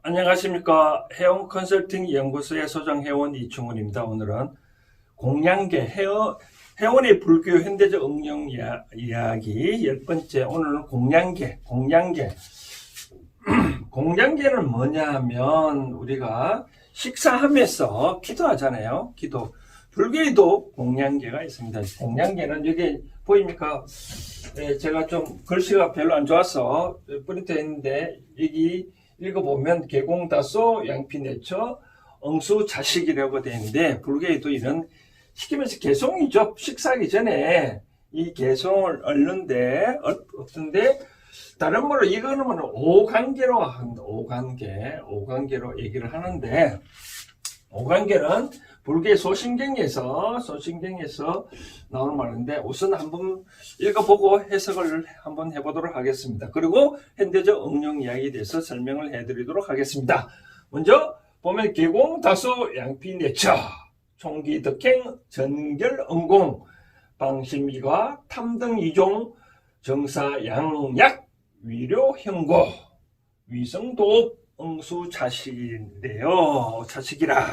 안녕하십니까. 해운 컨설팅 연구소의 소장 회원 이충훈입니다. 오늘은 공양계, 해운의 불교 현대적 응용 이야기 10번째. 오늘은 공양계. 공양계는 뭐냐 하면 우리가 식사하면서 기도하잖아요. 기도. 불교에도 공양계가 있습니다. 공양계는 여기 보입니까? 네, 제가 좀 글씨가 별로 안 좋아서 프린트 했는데 여기 읽어보면 개공다소 양피내처 응수자식이라고 되어 있는데, 불교에도 이런 시키면서 개송이죠. 식사하기 전에 이 개송을 얻는데 다른 말로 이거는 오관계로 얘기를 하는데, 오관계는 불교의 소신경에서 나오는 말인데, 우선 한번 읽어보고 해석을 한번 해보도록 하겠습니다. 그리고 현대적 응용 이야기에 대해서 설명을 해드리도록 하겠습니다. 먼저 보면 개공다소 양피내처 총기덕행 전결응공 방심이과 탐등이종 정사양약 위료형고 위성도업 응수자식인데요. 자식이라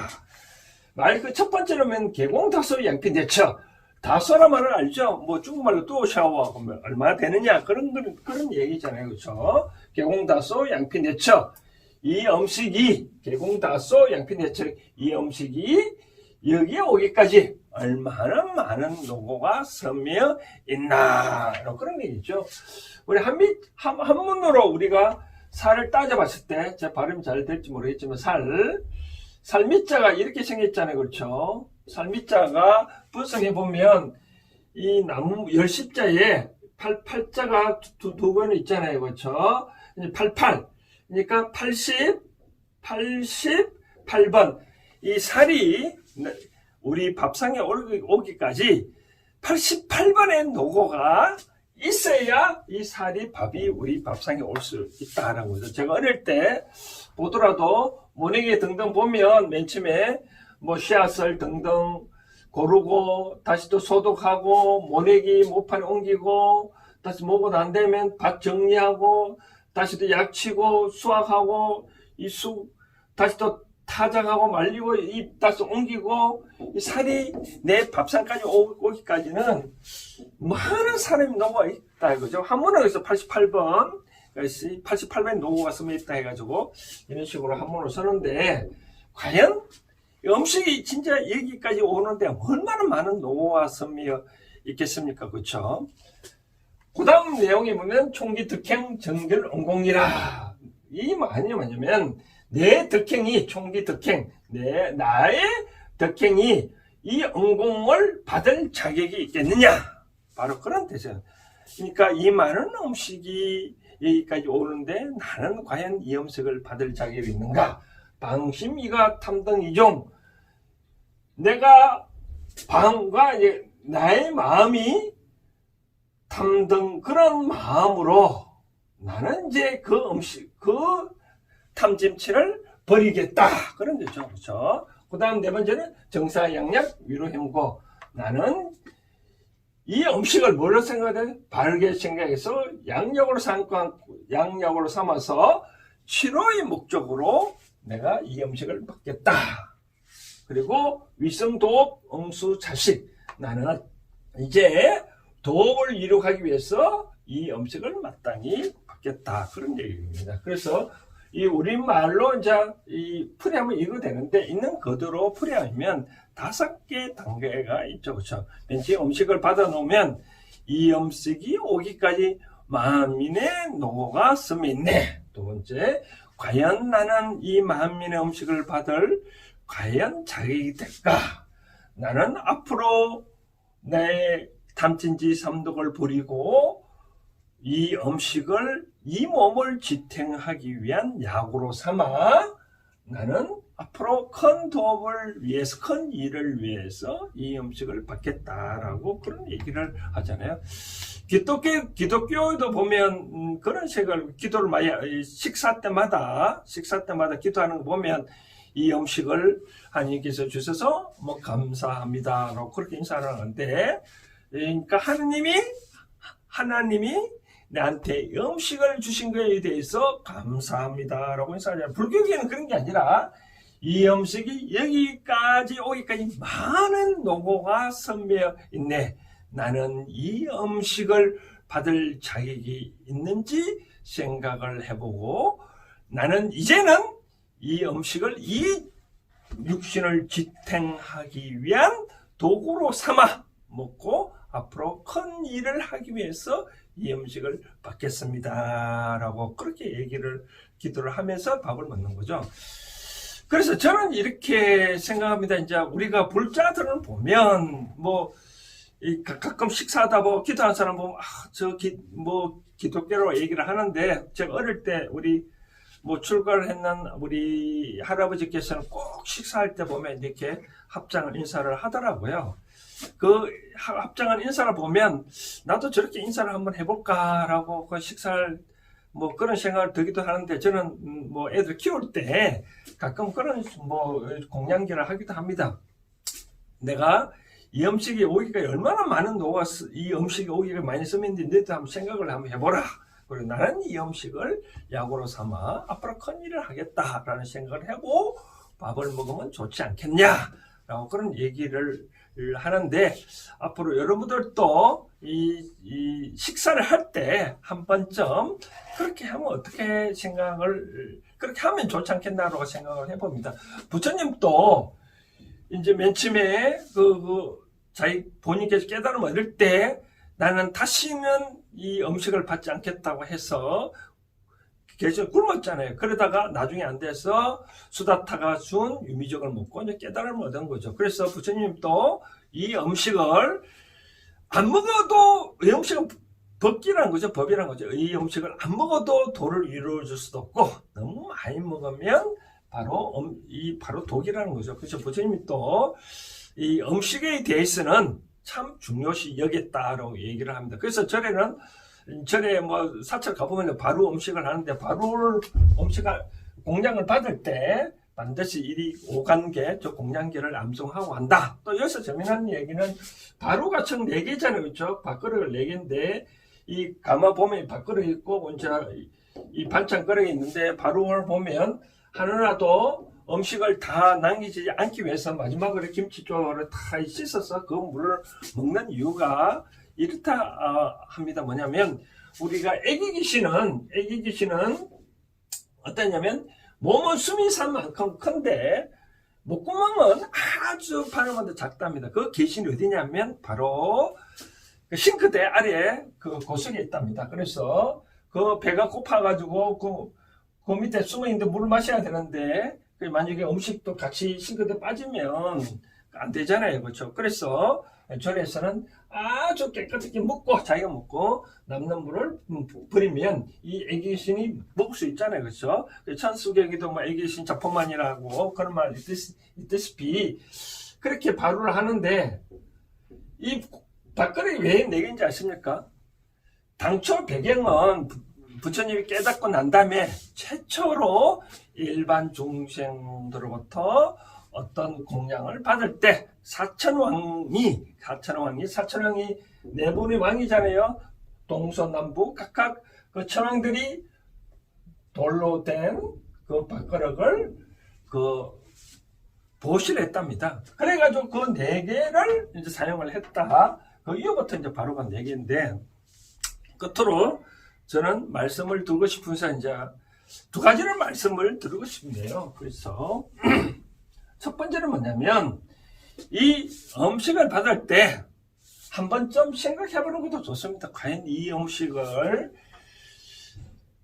말 그 첫 번째로면 개공다소 양피내처. 다소란 말을 알죠? 뭐 중국말로 또 샤워하고 얼마 되느냐 그런 얘기잖아요. 그렇죠? 개공다소 양피내처. 이 음식이 개공다소 양피내처, 이 음식이 여기에 오기까지 얼마나 많은 노고가 스며 있나 그런 얘기죠. 우리 한문으로 우리가 살을 따져봤을 때, 제 발음이 잘 될지 모르겠지만 살미자가 이렇게 생겼잖아요. 그렇죠? 살미자가 분석해보면 이 나무 열십자에 팔자가 두 번은 있잖아요. 그렇죠? 88. 그러니까 88번. 이 살이 우리 밥상에 오기까지 88번의 노고가 있어야 이 살이 밥이 우리 밥상에 올 수 있다라는 거죠. 제가 어릴 때 보더라도 모내기 등등 보면 맨 처음에 뭐 씨앗을 등등 고르고 다시 또 소독하고 모내기 모판에 옮기고 다시 먹고 난 되면 밭 정리하고 다시 또 약치고 수확하고 다시 또 타작하고 말리고 다시 옮기고 이 살이 내 밥상까지 오기까지는 많은 사람이 노고가 있다 이거죠. 한문어에서 88번 88번의 노고가 스며 있다 해가지고 이런 식으로 한문을 쓰는데, 과연 음식이 진짜 여기까지 오는데 얼마나 많은 노고가 스며 있겠습니까? 그렇죠? 그 다음 내용에 보면 총기득행 정결응공이라. 이 말이 뭐냐면 내 덕행이, 총기득행, 나의 덕행이 이 응공을 받을 자격이 있겠느냐, 바로 그런 뜻이에요. 그러니까 이 많은 음식이 여기까지 오는데 나는 과연 이 음식을 받을 자격이 있는가. 방심이가 탐등이종. 내가 방과 나의 마음이 탐등, 그런 마음으로 나는 이제 그 탐짐치를 버리겠다, 그런 거죠. 그렇죠? 그 다음 네 번째는 정사양약 위로형고. 나는 이 음식을 뭘로 생각해? 바르게 생각해서 양력으로 삼아서 치료의 목적으로 내가 이 음식을 받겠다. 그리고 위성도업 응수자식. 나는 이제 도업을 이룩하기 위해서 이 음식을 마땅히 받겠다, 그런 얘기입니다. 그래서 이 우리말로 이제 이 풀이하면 이거 되는데, 있는 그대로 풀이하면 5개 단계가 있죠. 그렇죠? 맨 처음 음식을 받아 놓으면 이 음식이 오기까지 만민의 노고가 스며 있네. 두 번째, 과연 나는 이 만민의 음식을 받을 과연 자격이 될까? 나는 앞으로 내 탐진지 삼독을 버리고 이 음식을, 이 몸을 지탱하기 위한 약으로 삼아 나는 앞으로 큰 도업을 위해서, 큰 일을 위해서 이 음식을 받겠다라고 그런 얘기를 하잖아요. 기독교도 보면 그런 식으로 기도를 많이, 식사 때마다 기도하는 거 보면 이 음식을 하나님께서 주셔서 뭐 감사합니다라고 그렇게 인사를 하는데, 그러니까 하나님이 나한테 음식을 주신 것에 대해서 감사합니다 라고 인사하잖아요. 불교계는 그런 게 아니라 이 음식이 여기까지 오기까지 많은 노고가 선배어 있네. 나는 이 음식을 받을 자격이 있는지 생각을 해보고 나는 이제는 이 음식을 이 육신을 지탱하기 위한 도구로 삼아 먹고 앞으로 큰 일을 하기 위해서 이 음식을 받겠습니다 라고 그렇게 기도를 하면서 밥을 먹는 거죠. 그래서 저는 이렇게 생각합니다. 이제 우리가 불자들을 보면 가끔 식사하다 보고 기도하는 사람 보면 기독교로 얘기를 하는데, 제가 어릴 때 우리 출가를 했는 우리 할아버지께서는 꼭 식사할 때 보면 이렇게 합장을 인사를 하더라고요. 그 합장한 인사를 보면 나도 저렇게 인사를 한번 해볼까라고 그 식사를 그런 생각을 들기도 하는데, 저는 애들 키울 때 가끔 그런 공양기를 하기도 합니다. 내가 이 음식이 오기가 얼마나 많은 노가 이 음식이 오기가 많이 쓰는지 너희도 한번 생각을 한번 해보라. 그리고 나는 이 음식을 약으로 삼아 앞으로 큰 일을 하겠다라는 생각을 하고 밥을 먹으면 좋지 않겠냐라고 그런 얘기를 하는데, 앞으로 여러분들도 이 식사를 할 때 한 번쯤 그렇게 하면 어떻게 그렇게 하면 좋지 않겠나라고 생각을 해봅니다. 부처님도 이제 맨 처음에 자기 본인께서 깨달음을 얻을 때 나는 다시는 이 음식을 받지 않겠다고 해서 계속 굶었잖아요. 그러다가 나중에 안 돼서 수다타가 준 유미적을 먹고 이제 깨달음을 얻은 거죠. 그래서 부처님도 이 음식을 안 먹어도, 이 음식은 법기라는 거죠. 법이라는 거죠. 이 음식을 안 먹어도 도를 이루어줄 수도 없고, 너무 많이 먹으면 바로 독이라는 거죠. 그래서 부처님이 또 이 음식에 대해서는 참 중요시 여겼다라고 얘기를 합니다. 그래서 절에 사찰 가보면 바로 음식을 하는데, 바로 음식을 공양을 받을 때 반드시 이리 5관계, 저 공양계를 암송하고 한다. 또 여기서 재미난 얘기는 바로가 총 4개잖아요. 그렇죠? 밥그릇을 4개인데, 이 가마 보면 밥그릇 있고, 이 반찬 그릇이 있는데, 바로를 보면 하나라도 음식을 다 남기지 않기 위해서 마지막으로 김치 쪽으로 다 씻어서 그 물을 먹는 이유가 이렇다 합니다. 뭐냐면, 우리가 애기 귀신은 어떠냐면, 몸은 숨이 산 만큼 큰데 목구멍은 아주 바람보다 작답니다. 그 귀신이 어디냐면 바로 그 싱크대 아래에 그 고석에 있답니다. 그래서 그 배가 고파가지고 그 밑에 숨어있는데 물을 마셔야 되는데, 만약에 음식도 같이 싱크대 빠지면 안 되잖아요. 그렇죠? 그래서 절에서는 아주 깨끗하게 자기가 먹고 남는 물을 버리면 이 애기신이 먹을 수 있잖아요. 그렇죠? 천수경에도 애기신 자포만이라고 그런 말 있듯이 그렇게 바로를 하는데, 이 밥그릇이 왜 4개인지 아십니까? 당초 배경은 부처님이 깨닫고 난 다음에 최초로 일반 중생들로부터 어떤 공양을 받을 때 사천왕이 4분의 왕이잖아요. 동서남북 각각 그 천왕들이 돌로 된 그 밥그릇을 보시를 했답니다. 그래가지고 그 4개를 이제 사용을 했다. 그 이후부터 이제 바로가 4개인데, 끝으로 저는 말씀을 드리고 싶은서 이제 2가지를 말씀을 드리고 싶네요. 그래서 첫 번째는 뭐냐면, 이 음식을 받을 때 한 번쯤 생각해보는 것도 좋습니다. 과연 이 음식을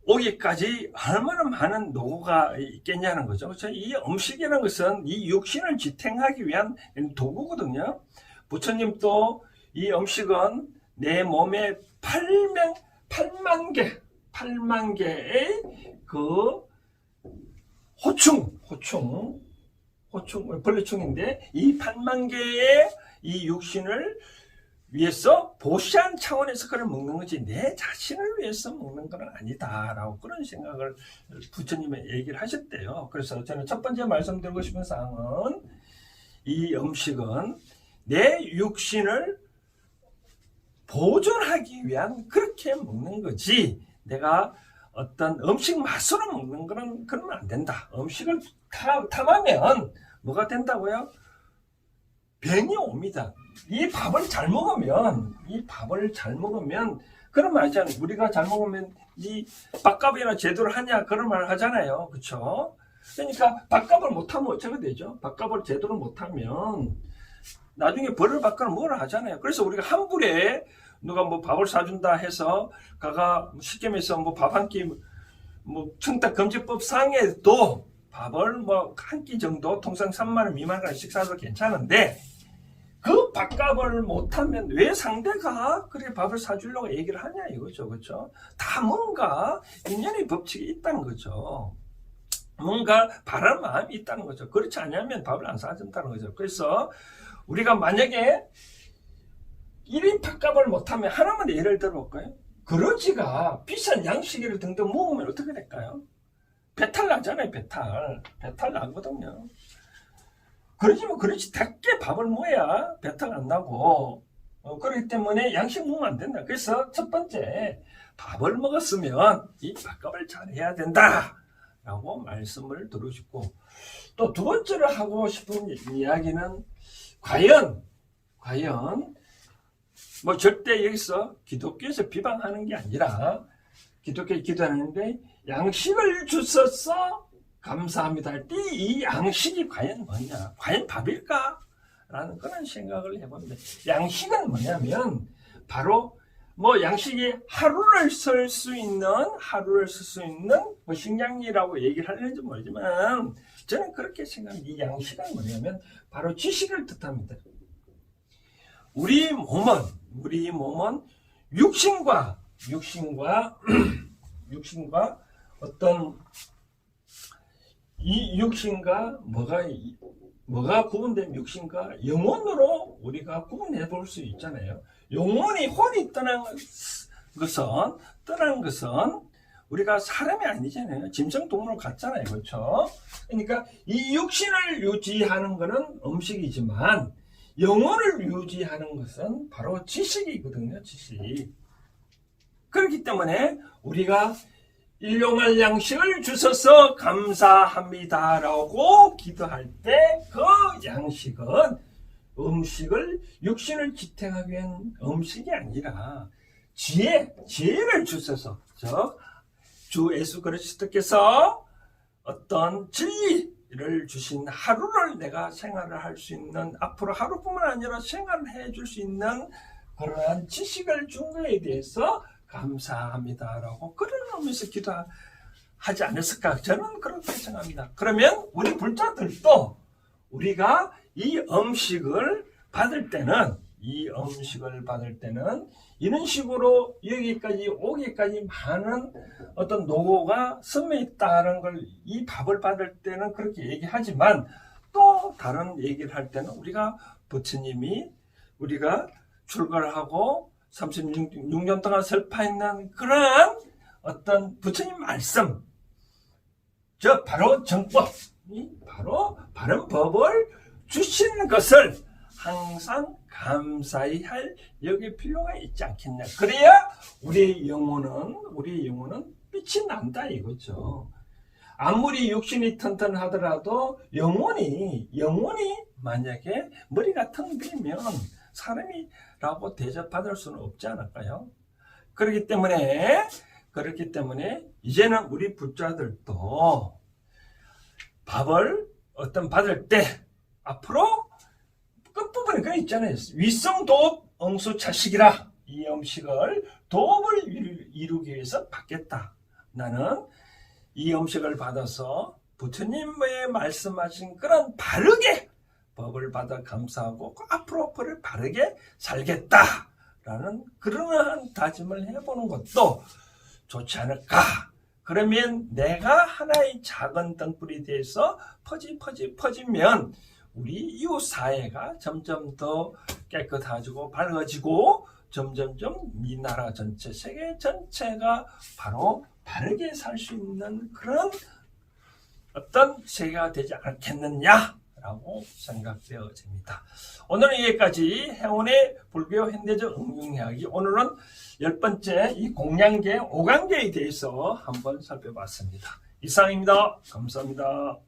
오기까지 얼마나 많은 노고가 있겠냐는 거죠. 그렇죠? 이 음식이라는 것은 이 육신을 지탱하기 위한 도구거든요. 부처님도 이 음식은 내 몸에 8만 개의 그 벌레충인데, 이 8만 개의 이 육신을 위해서 보시한 차원에서 그걸 먹는 거지 내 자신을 위해서 먹는 건 아니다라고 그런 생각을 부처님이 얘기를 하셨대요. 그래서 저는 첫 번째 말씀드리고 싶은 사항은, 이 음식은 내 육신을 보존하기 위한 그렇게 먹는 거지, 내가 어떤 음식 맛으로 먹는 거는 그러면 안 된다. 음식을 탐하면 뭐가 된다고요? 병이 옵니다. 이 밥을 잘 먹으면 그런 말 하잖아요. 우리가 잘 먹으면 이 밥값이나 제대로 하냐 그런 말 하잖아요. 그렇죠? 그러니까 밥값을 못하면 어쩌게 되죠? 밥값을 제대로 못하면 나중에 벌을 받거나 뭐라 하잖아요. 그래서 우리가 환불에 누가 뭐 밥을 사준다 해서 가가 쉽게 말해서 뭐 밥 한 끼 뭐 청탁금지법 상에도 밥을 뭐 한 끼 정도 통상 3만 원 미만까지 식사도 괜찮은데 그 밥값을 못하면 왜 상대가 그래 밥을 사주려고 얘기를 하냐 이거죠. 그렇죠? 다 뭔가 인연의 법칙이 있다는 거죠. 뭔가 바라는 마음이 있다는 거죠. 그렇지 않으면 밥을 안 사준다는 거죠. 그래서 우리가 만약에 1인 밥값을 못하면 하나만 예를 들어볼까요? 그러지가 비싼 양식을 등등 먹으면 어떻게 될까요? 배탈 나잖아요. 배탈 나거든요. 그러지만 그렇지 작게 밥을 먹어야 배탈 안 나고 그렇기 때문에 양식 먹으면 안 된다. 그래서 첫 번째 밥을 먹었으면 이 밥값을 잘해야 된다 라고 말씀을 드리고 싶고, 또 두 번째로 하고 싶은 이야기는 과연 뭐 절대 여기서 기독교에서 비방하는 게 아니라 기독교에 기도하는데 양식을 주셔서 감사합니다 할 때 이 양식이 과연 뭐냐, 과연 밥일까? 라는 그런 생각을 해봅니다. 양식은 뭐냐면 바로 뭐 양식이 하루를 쓸 수 있는 뭐 식량이라고 얘기를 하는지 모르지만 저는 그렇게 생각합니다. 이 양식은 뭐냐면 바로 지식을 뜻합니다. 우리 몸은 육신과 어떤 이 육신과 뭐가 구분된 육신과 영혼으로 우리가 구분해 볼 수 있잖아요. 혼이 떠난 것은 우리가 사람이 아니잖아요. 짐승동물로 갔잖아요. 그렇죠? 그러니까 이 육신을 유지하는 것은 음식이지만 영혼을 유지하는 것은 바로 지식이거든요. 지식. 그렇기 때문에 우리가 일용할 양식을 주셔서 감사합니다라고 기도할 때 그 양식은 육신을 지탱하기 위한 음식이 아니라 지혜를 주셔서, 즉 주 예수 그리스도께서 어떤 진리를 주신 하루를 내가 생활을 할 수 있는, 앞으로 하루뿐만 아니라 생활을 해줄 수 있는 그러한 지식을 준 거에 대해서 감사합니다라고 그런 의미에서 기도하지 않았을까? 저는 그렇게 생각합니다. 그러면 우리 불자들도 우리가 이 음식을 받을 때는 이런 식으로 여기까지 오기까지 많은 어떤 노고가 스며 있다는 걸 이 밥을 받을 때는 그렇게 얘기하지만, 또 다른 얘기를 할 때는 부처님이 우리가 출가를 하고 36년 동안 설파했는 그러한 어떤 부처님 말씀, 바로 정법, 바로 바른 법을 주신 것을 항상 감사히 할 여기 필요가 있지 않겠냐. 그래야 우리의 영혼은 빛이 난다 이거죠. 아무리 육신이 튼튼하더라도 영혼이 만약에 머리가 텅 비면 사람이라고 대접받을 수는 없지 않을까요? 그렇기 때문에 이제는 우리 불자들도 밥을 받을 때 앞으로 끝부분에 그 있잖아요. 위성도업 응수차식이라, 이 음식을 도업을 이루기 위해서 받겠다. 나는 이 음식을 받아서 부처님의 말씀하신 그런 바르게 법을 받아 감사하고 앞으로 바르게 살겠다라는 그러한 다짐을 해보는 것도 좋지 않을까. 그러면 내가 하나의 작은 등불이 돼서 퍼지면 우리 이웃 사회가 점점 더 깨끗해지고 밝아지고 점점점 이 나라 전체, 세계 전체가 바로 바르게 살 수 있는 그런 어떤 세계가 되지 않겠느냐라고 라고 생각되어집니다. 오늘은 여기까지 행운의 불교 현대적 응용이야기, 오늘은 10번째 이 공양계 5관계에 대해서 한번 살펴봤습니다. 이상입니다. 감사합니다.